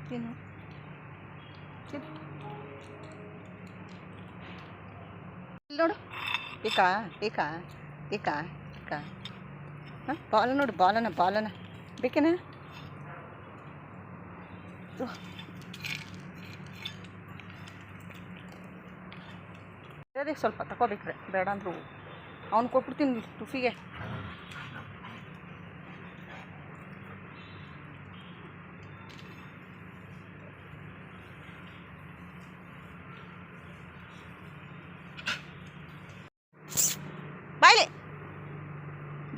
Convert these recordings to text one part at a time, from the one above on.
ತಿನ್ನು ನೋಡು ಏಕಾ ಏಕಾ ಏಕಾ ಏಕಾ ಹಾಂ ಬಾಲ ನೋಡು ಬಾಲನ ಬೇಕೇನಾ ಅದೇ ಸ್ವಲ್ಪ ತಗೋಬೇಕ್ರೆ ಬೇಡ ಅಂದರು ಅವ್ನು ಕೊಟ್ಬಿಡ್ತೀನಿ ಟುಫಿಗೆ ಬಾಯ್ಲಿ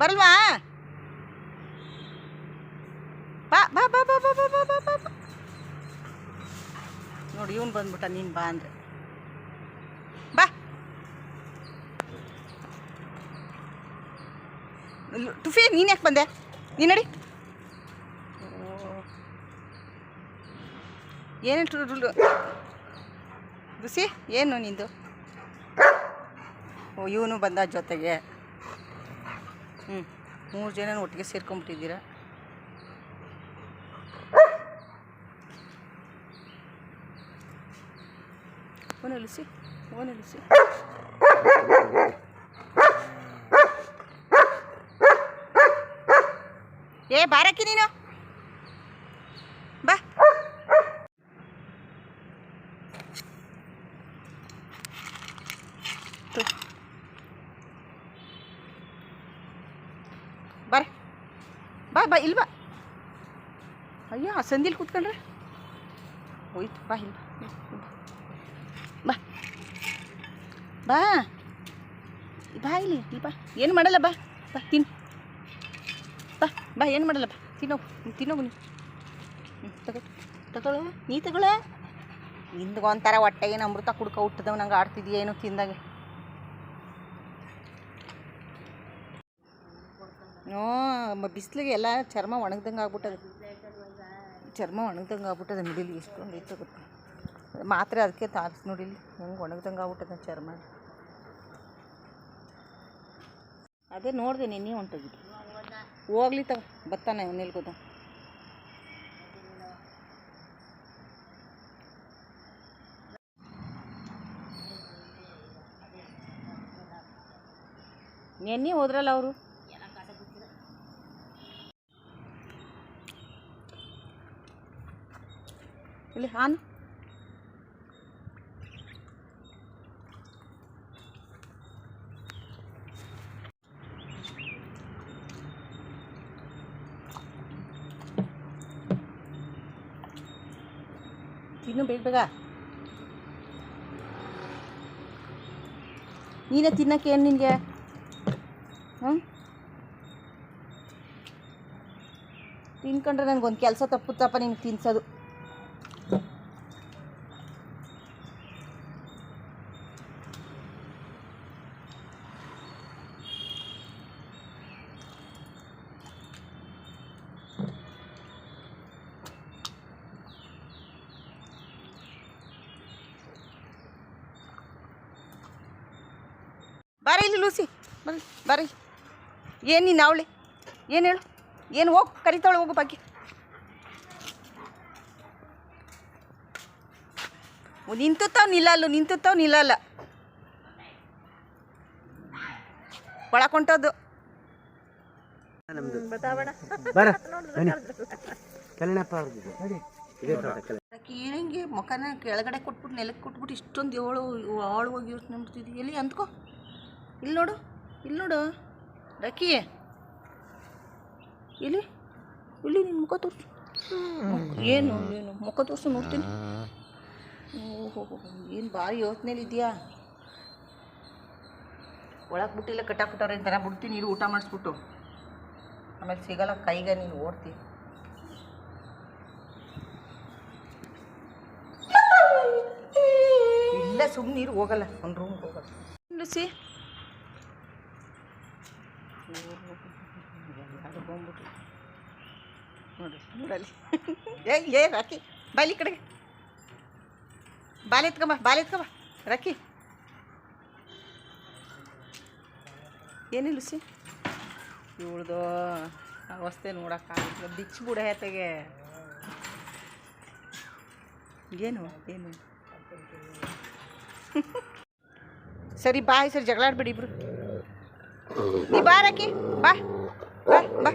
ಬರಲ್ವಾ ಬಾ ಬಾ ಬಾ ಬಾ ಬಾ ಬಾ ಬಾ ಬಾ ಬಾ ನೋಡಿ ಇವನು ಬಂದ್ಬಿಟ್ಟ ನೀನು ಬಾ ಅಂದರೆ ಬಾ ಟುಫಿ ನೀನು ಯಾಕೆ ಬಂದೆ ನೀನು ನಡಿ ಏನೇನು ರುಸಿ ಏನು ನಿಂದು ಓ ಇವನು ಬಂದ ಜೊತೆಗೆ 3 ಜನ ಒಟ್ಟಿಗೆ ಸೇರ್ಕೊಂಬಿಟ್ಟಿದ್ದೀರಾ ಓನಿಳಿಸಿ ಏ ಬಾರಕ್ಕಿ ನೀನು ಬಾ ಬಾರೆ ಬಾ ಬಾ ಇಲ್ಲಿ ಬಾ ಅಯ್ಯೋ ಸಂದಿಲ್ ಕೂತ್ಕೊಂಡ್ರೆ ಹೋಯ್ತು ಬಾ ಇಲ್ಲ ಬಾ ಬಾ ಬಾ ಇಲ್ಲಿ ಬಾ ಏನು ಮಾಡಲ್ಲ ಬಾ ಬಾ ತಿನ್ನು ಬಾ ಏನು ಮಾಡಲ್ಲ ಬಾ ತಿನ್ನೋಗು ನೀ ತಗೊಳ್ಳೋ ನೀ ತಗೊಳ್ಳ ನಿಂದು ಒಂಥರ ಹೊಟ್ಟೆಗೆ ಅಮೃತ ಕುಡ್ಕೊ ಹುಟ್ಟದವ್ ನಂಗೆ ಆಡ್ತಿದ್ಯಾ ಏನೋ ತಿಂದಾಗೆ ಬಿಸಿಲಿಗೆ ಎಲ್ಲ ಚರ್ಮ ಒಣಗ್ದಂಗೆ ಆಗ್ಬಿಟ್ಟದೆ ಮಿಡಿಲಿ ಎಷ್ಟೊಂದು ಐತೆ ಗೊತ್ತಾ ಮಾತ್ರೆ ಅದಕ್ಕೆ ತಾರಿಸಿ ನೋಡಿಲಿ ಹೆಂಗೆ ಒಣಗ್ದಂಗೆ ಆಗ್ಬಿಟ್ಟದ ಚರ್ಮ ಅದೇ ನೋಡಿದೆ ನಿನ್ನೆ ಹೊಂಟೋಗಿದ್ದು ಹೋಗ್ಲಿ ತಗೋ ಬರ್ತಾನೆ ನಿಲ್ಗೋದ ನೆನ್ನೆ ಹೋದ್ರಲ್ಲ ಅವರು ಇಲ್ಲಿ ಹಾನ್ ತಿನ್ನು ಬೇಗ ನೀನೇ ತಿನ್ನಕ್ಕೆ ಏನು ನಿನಗೆ ತಿನ್ಕೊಂಡ್ರೆ ನನಗೊಂದು ಕೆಲಸ ತಪ್ಪುತ್ತಪ್ಪ ನಿನ್ಗೆ ತಿನ್ಸೋದು ಬಾರಿ ಇಲ್ಲಿ ಲೂಸಿ ಬರ್ರಿ ಏನು ನೀನು ಅವಳಿ ಏನು ಹೇಳು ಏನು ಹೋಗಿ ಕರಿತಾವಳೆ ಹೋಗು ಬಾಕಿ ನಿಂತುತ್ತಾವ್ ನಿಲ್ಲಲ್ಲ ಒಳಕೊಂಟೋದು ಏನಂಗೆ ಮುಖನ ಕೆಳಗಡೆ ಕೊಟ್ಬಿಟ್ಟು ನೆಲಕ್ಕೆ ಕೊಟ್ಬಿಟ್ಟು ಇಷ್ಟೊಂದು ಆಳು ಹೋಗಿ ಯೋಚನೆ ಮಾಡ್ತಿದ್ವಿ ಎಲ್ಲಿ ಅಂದ್ಕೋ ಇಲ್ಲಿ ನೋಡು ರಕ್ಕಿ ಇಲ್ಲಿ ನಿನ್ನ ಮುಖ ತೋರಿಸು ಏನು ಮುಖ ತೋರಿಸು ನೋಡ್ತೀನಿ ಓಹೋ ಏನು ಭಾರಿ ಯೋಚನೆಯಲ್ಲಿ ಇದೆಯಾ ಒಳಗೆ ಬಿಟ್ಟಿಲ್ಲ ಕಟ್ಟಾಕ್ಬಿಟ್ಟವ್ರೆ ಅಂತಾನೆ ಬಿಡ್ತೀನಿ ಇರು ಊಟ ಮಾಡಿಸ್ಬಿಟ್ಟು ಆಮೇಲೆ ಸಿಗಲ್ಲ ಕೈಗೆ ನೀನು ಓಡ್ತಿ ಇಲ್ಲ ಸುಮ್ಮನೆ ನೀರು ಹೋಗಲ್ಲ ಒಂದು ರೂಮ್ಗೆ ಹೋಗಲ್ಲ ಸಿ ಎಲ್ಲರೂ ಬಂದ್ಬಿಟ್ರು ನೋಡಲ್ಲಿ ಏ ರಾಕಿ ಬಾಲಿ ಕಡೆಗೆ ಬಾಲ್ ಎತ್ಕೊಂಬ ರಾಕಿ ಏನಿಲ್ಲ ಸಿ ಇವಳ್ದು ಅವಸ್ಥೆ ನೋಡೋಕ್ಕಾಗಲ್ಲ ಬಿಚ್ಚಿಬಿಡ ಹೇತೆಗೆ ಏನು ಏನು ಸರಿ ಬಾ ಸರಿ ಜಗಳ ಆಡ್ಬೇಡಿ ಇಬ್ರು ನೀ ಬಾ ರಾಕಿ ಬಾ ಬಾ ಬಾ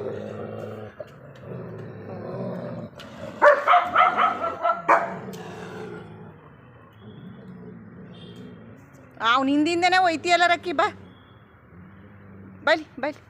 ಅವ್ನ ಹಿಂದಿಂದನೇ ಒಯ್ತೀಯಲ್ಲ ರಕ್ಕಿ ಬಾ ಬೈಲಿ ಬೈಲಿ